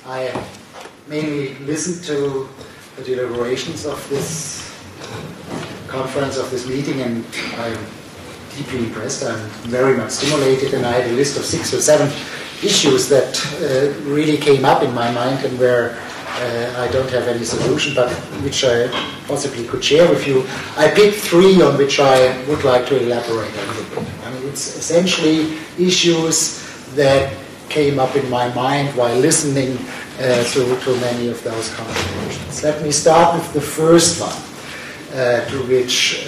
I mainly listened to the deliberations of this conference, of this meeting, and I'm deeply impressed. I'm very much stimulated, and I had a list of 6 or 7 issues that really came up in my mind and where I don't have any solution, but which I possibly could share with you. I picked 3 on which I would like to elaborate a little bit. I mean, it's essentially issues that came up in my mind while listening to many of those contributions. Let me start with the first one, to which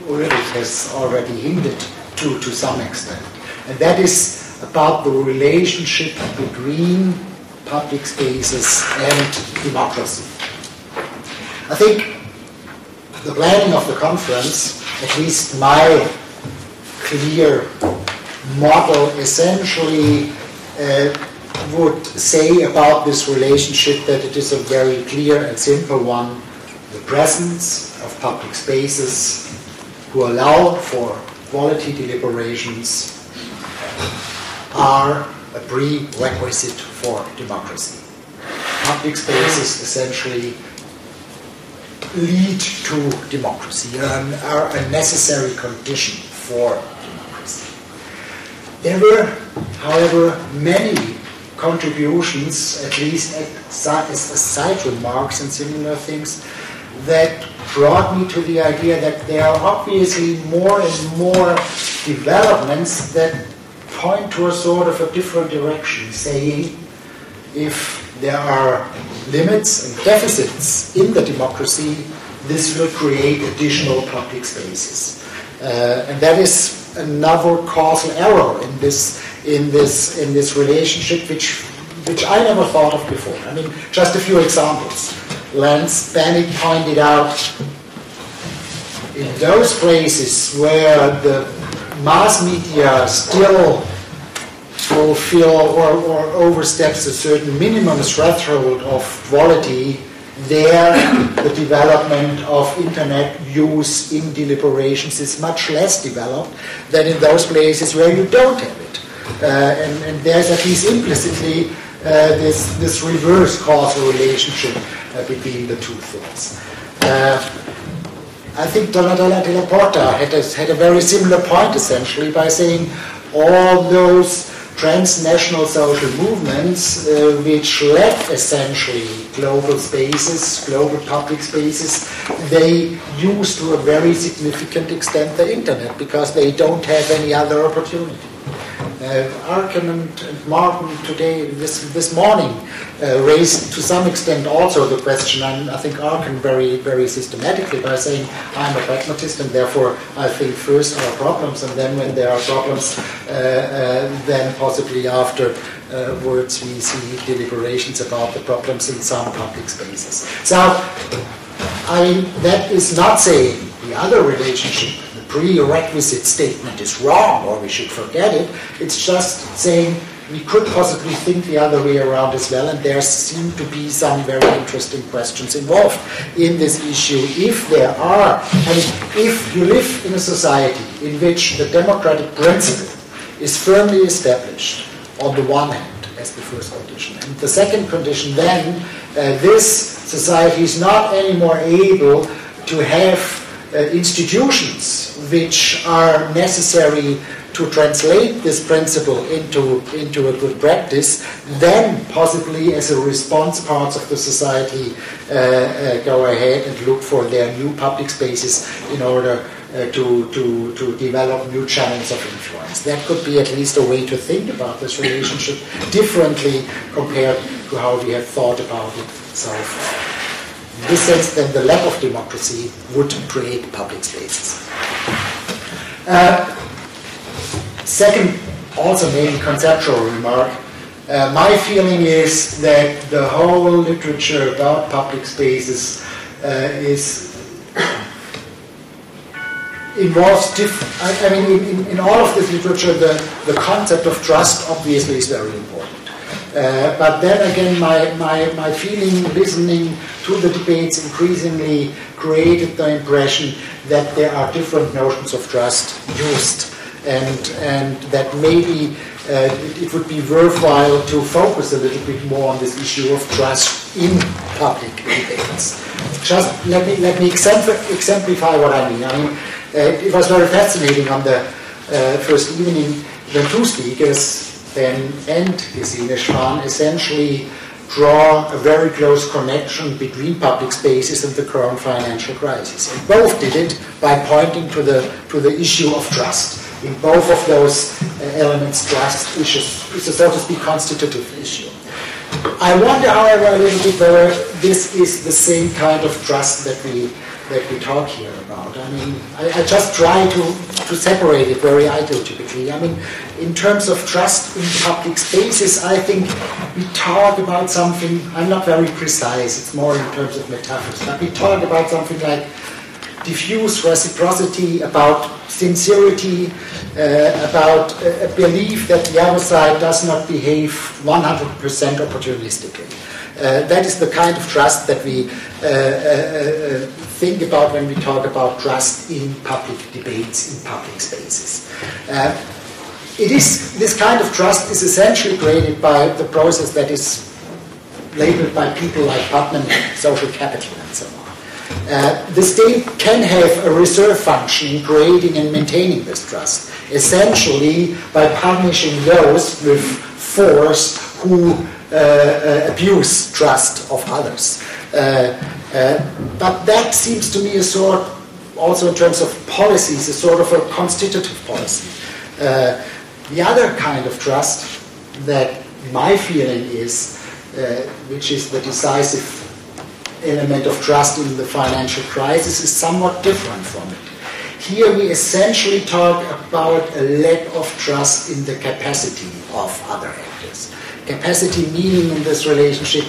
Ulrich has already hinted to some extent, and that is about the relationship between public spaces and democracy. I think the planning of the conference, at least my clear model, essentially would say about this relationship that it is a very clear and simple one: the presence of public spaces who allow for quality deliberations are a prerequisite for democracy. Public spaces essentially lead to democracy and are a necessary condition for democracy. There were, however, many contributions, at least as side remarks and similar things, that brought me to the idea that there are obviously more and more developments that point to a sort of a different direction, saying if there are limits and deficits in the democracy, this will create additional public spaces. And that is another causal error in this relationship, which I never thought of before. I mean, just a few examples. Lance Bannick pointed out, in those places where the mass media still fulfill or oversteps a certain minimum threshold of quality, there the development of internet use in deliberations is much less developed than in those places where you don't have it. And there's at least implicitly this reverse causal relationship between the two things. I think Donatella Della Porta had a very similar point, essentially, by saying all those transnational social movements which lack essentially global spaces, global public spaces, they use to a very significant extent the internet because they don't have any other opportunity. Arkin and Martin today, this morning, raised to some extent also the question, and I think Arkin very, very systematically, by saying I'm a pragmatist and therefore I think first our problems, and then when there are problems, then possibly afterwards we see deliberations about the problems in some public spaces. So that is not saying the other relationship, prerequisite statement, is wrong or we should forget it. It's just saying we could possibly think the other way around as well, and there seem to be some very interesting questions involved in this issue. If there are, and if you live in a society in which the democratic principle is firmly established on the one hand as the first condition, and the second condition then, this society is not anymore able to have institutions which are necessary to translate this principle into a good practice, then possibly as a response parts of the society go ahead and look for their new public spaces in order to develop new channels of influence. That could be at least a way to think about this relationship differently compared to how we have thought about it so far. In this sense, then, the lack of democracy would create public spaces. Second, also maybe conceptual remark, my feeling is that the whole literature about public spaces involves I mean, in all of this literature, the concept of trust obviously is very important. But then again, my feeling, listening to the debates, increasingly created the impression that there are different notions of trust used, and that maybe it would be worthwhile to focus a little bit more on this issue of trust in public debates. Just let me exemplify what I mean. I mean, it was very fascinating on the first evening when two speakers, Ben and Gesine Schwan, essentially draw a very close connection between public spaces and the current financial crisis. And both did it by pointing to the issue of trust. In both of those elements, trust is a, so to speak, constitutive issue. I wonder, however, a little bit whether this is the same kind of trust that we talk here about. I mean, I just try to separate it very ideotypically. I mean, in terms of trust in public spaces, I think we talk about something, I'm not very precise, it's more in terms of metaphors, but we talk about something like diffuse reciprocity, about sincerity, about a belief that the other side does not behave 100% opportunistically. That is the kind of trust that we think about when we talk about trust in public debates, in public spaces. This kind of trust is essentially created by the process that is labeled by people like Putnam social capital and so on. The state can have a reserve function in creating and maintaining this trust, essentially by punishing those with force who abuse trust of others. But that seems to me a sort, also in terms of policies, a sort of a constitutive policy. The other kind of trust that my feeling is, which is the decisive element of trust in the financial crisis, is somewhat different from it. Here we essentially talk about a lack of trust in the capacity of other actors. Capacity meaning in this relationship,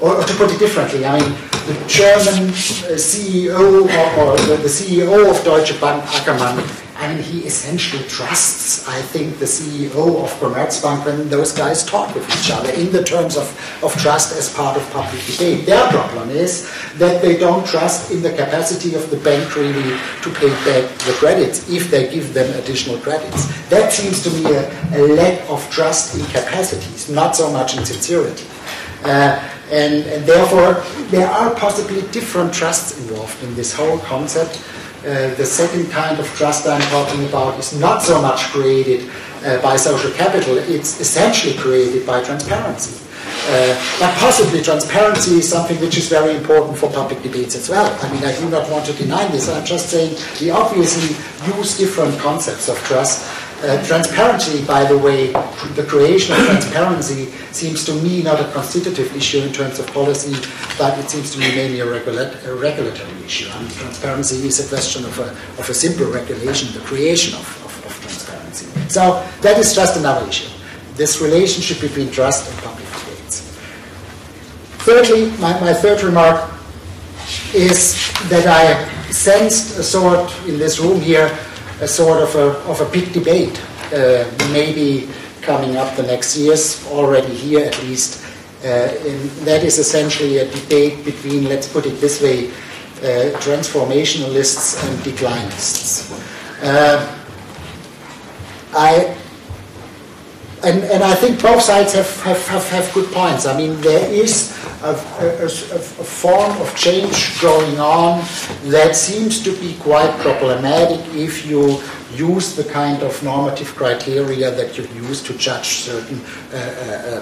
or to put it differently, I mean, the German CEO or the CEO of Deutsche Bank, Ackermann, I mean, he essentially trusts, I think, the CEO of Commerzbank when those guys talk with each other in the terms of trust as part of public debate. Their problem is that they don't trust in the capacity of the bank really to pay back the credits if they give them additional credits. That seems to me a lack of trust in capacities, not so much in sincerity. And therefore, there are possibly different trusts involved in this whole concept. The second kind of trust I'm talking about is not so much created by social capital, it's essentially created by transparency. But possibly transparency is something which is very important for public debates as well. I mean, I do not want to deny this, I'm just saying we obviously use different concepts of trust. Transparency, by the way, the creation of transparency seems to me not a constitutive issue in terms of policy, but it seems to me mainly a regulatory issue. I mean, transparency is a question of a simple regulation, the creation of transparency. So that is just another issue, this relationship between trust and public debates. Thirdly, my third remark is that I sensed a sort, in this room here, a sort of a big debate, maybe coming up the next years, already here at least. And that is essentially a debate between, let's put it this way, transformationalists and declinists. And I think both sides have good points. I mean, there is a form of change going on that seems to be quite problematic if you use the kind of normative criteria that you use to judge certain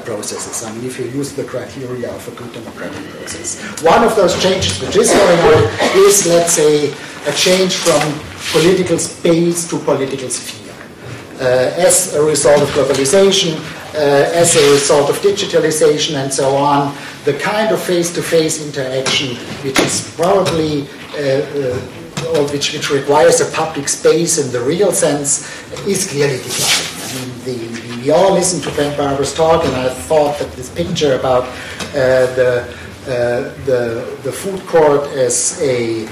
processes. I mean, if you use the criteria of a good democratic process. One of those changes which is going on is, let's say, a change from political space to political sphere. As a result of globalization, as a result of digitalization and so on, the kind of face-to-face interaction which is probably, or which requires a public space in the real sense, is clearly declining. I mean, we all listened to Ben Barber's talk, and I thought that this picture about the food court as a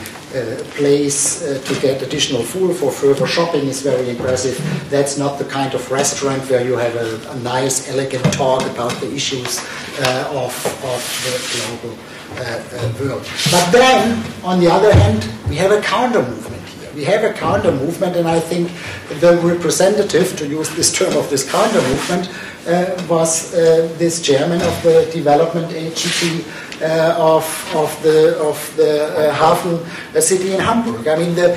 place to get additional food for further shopping is very impressive. That's not the kind of restaurant where you have a nice, elegant talk about the issues of the global world. But then, on the other hand, we have a counter movement here. We have a counter movement, and I think the representative, to use this term of this counter movement, was this chairman of the development agency of the Hafen city in Hamburg. I mean, the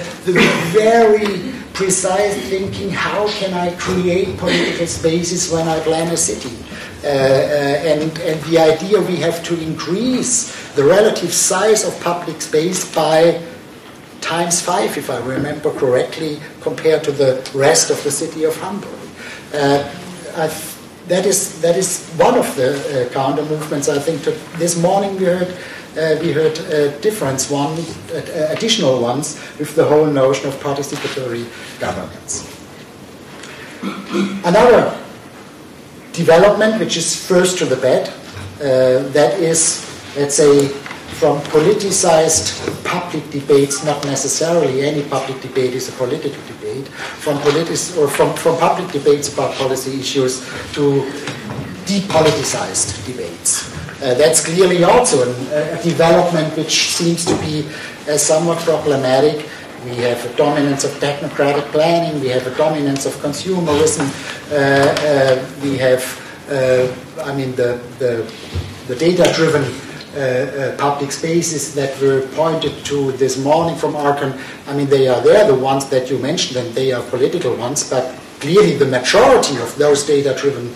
very precise thinking, how can I create political spaces when I plan a city? And the idea we have to increase the relative size of public space by ×5, if I remember correctly, compared to the rest of the city of Hamburg. That is one of the counter movements. I think this morning we heard additional ones with the whole notion of participatory governance. Another development, which is first to the bed, that is, let's say, from politicized public debates, not necessarily any public debate is a political debate, from public debates about policy issues to depoliticized debates. That's clearly also a development which seems to be somewhat problematic. We have a dominance of technocratic planning, we have a dominance of consumerism, we have, the data-driven public spaces that were pointed to this morning from Arkan. I mean, they are there, the ones that you mentioned, and they are political ones, but clearly the majority of those data-driven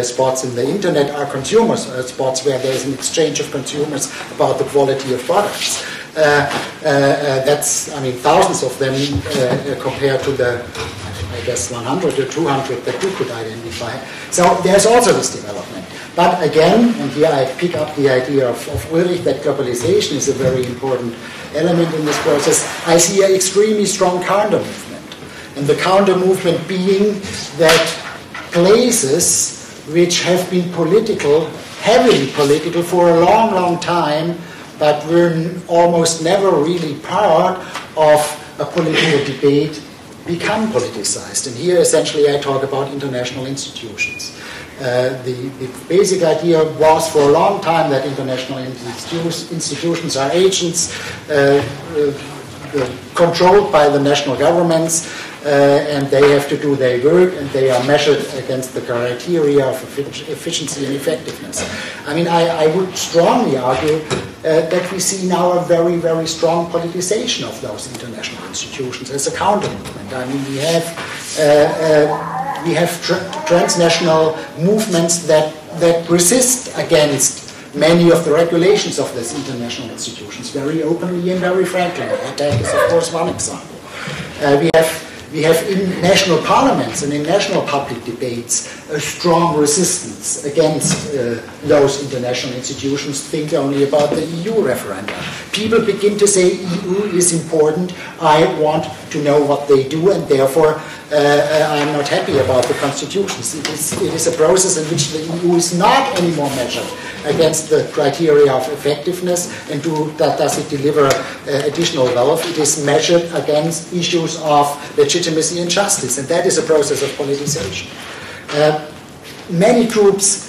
spots in the internet are consumer spots where there is an exchange of consumers about the quality of products. That's, I mean, thousands of them compared to the, I guess, 100 or 200 that you could identify. So there's also this development. But again, and here I pick up the idea of Ulrich, that globalization is a very important element in this process. I see an extremely strong counter movement. And the counter movement being that places which have been political, heavily political for a long, long time, but were almost never really part of a political debate, become politicized. And here essentially I talk about international institutions. The basic idea was for a long time that international institutions are agents controlled by the national governments, and they have to do their work, and they are measured against the criteria of efficiency and effectiveness. I mean, I would strongly argue that we see now a very, very strong politicization of those international institutions as a counter movement. I mean, we have transnational movements that resist against many of the regulations of these international institutions very openly and very frankly. That is, of course, one example. We have in national parliaments and in national public debates a strong resistance against those international institutions. Think only about the EU referenda. People begin to say EU is important, I want to know what they do, and therefore I'm not happy about the constitutions. It is a process in which the EU is not anymore measured against the criteria of effectiveness and does it deliver additional wealth. It is measured against issues of legitimacy and justice, and that is a process of politicization. Many groups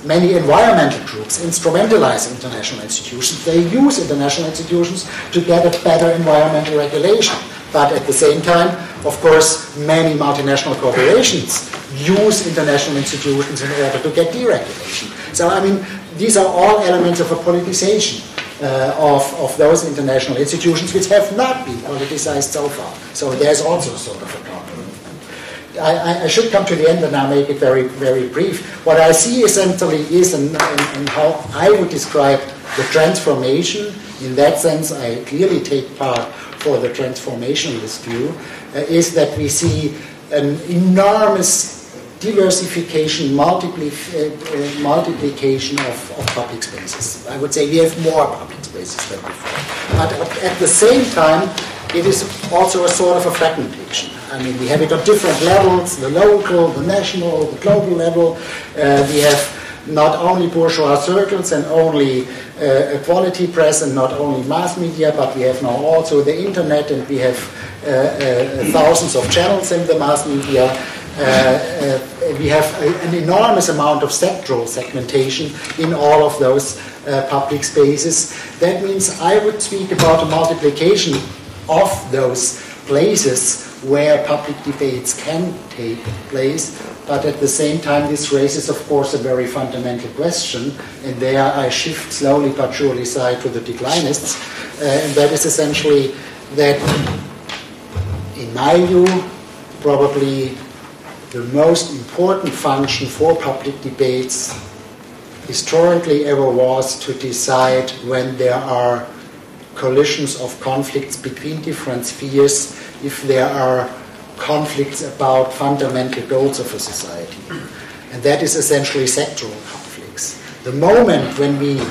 many environmental groups instrumentalize international institutions. They use international institutions to get a better environmental regulation. But at the same time, of course, many multinational corporations use international institutions in order to get deregulation. So, I mean, these are all elements of a politicization of those international institutions which have not been politicized so far. So there's also sort of a counter movement. I should come to the end and I'll make it very, very brief. What I see essentially is, and how I would describe the transformation, in that sense I clearly take part for the transformationalist view, is that we see an enormous diversification, multiplication of public spaces. I would say we have more public spaces than before. But at the same time, it is also a sort of a fragmentation. I mean, we have it on different levels, the local, the national, the global level. We have not only bourgeois circles and only a quality press and not only mass media, but we have now also the internet, and we have thousands of channels in the mass media. We have an enormous amount of sectoral segmentation in all of those public spaces. That means I would speak about a multiplication of those places where public debates can take place, but at the same time this raises, of course, a very fundamental question, and there I shift slowly but surely side to the declinists, and that is essentially that, in my view, probably the most important function for public debates historically ever was to decide when there are collisions of conflicts between different spheres, if there are conflicts about fundamental goals of a society. And that is essentially sectoral conflicts. The moment when we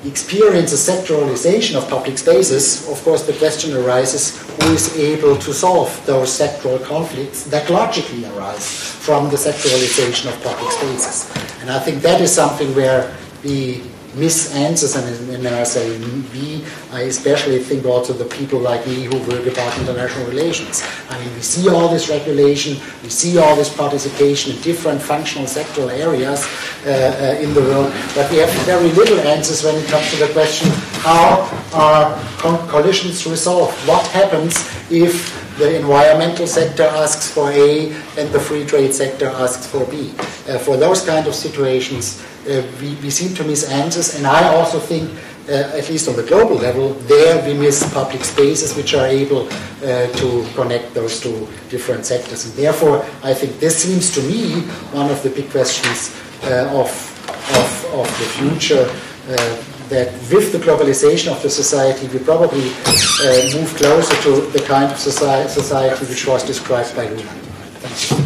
experience a sectoralization of public spaces, of course the question arises, who is able to solve those sectoral conflicts that logically arise from the sectoralization of public spaces? And I think that is something where we miss answers, and when I say we, I especially think also the people like me who work about international relations. I mean, we see all this regulation, we see all this participation in different functional sectoral areas in the world, but we have very little answers when it comes to the question, how are collisions resolved? What happens if the environmental sector asks for A and the free trade sector asks for B? For those kind of situations, we seem to miss answers, and I also think, at least on the global level, there we miss public spaces which are able to connect those two different sectors. And therefore, I think this seems to me one of the big questions of the future, that with the globalization of the society, we probably move closer to the kind of society which was described by Luhmann. Thank you.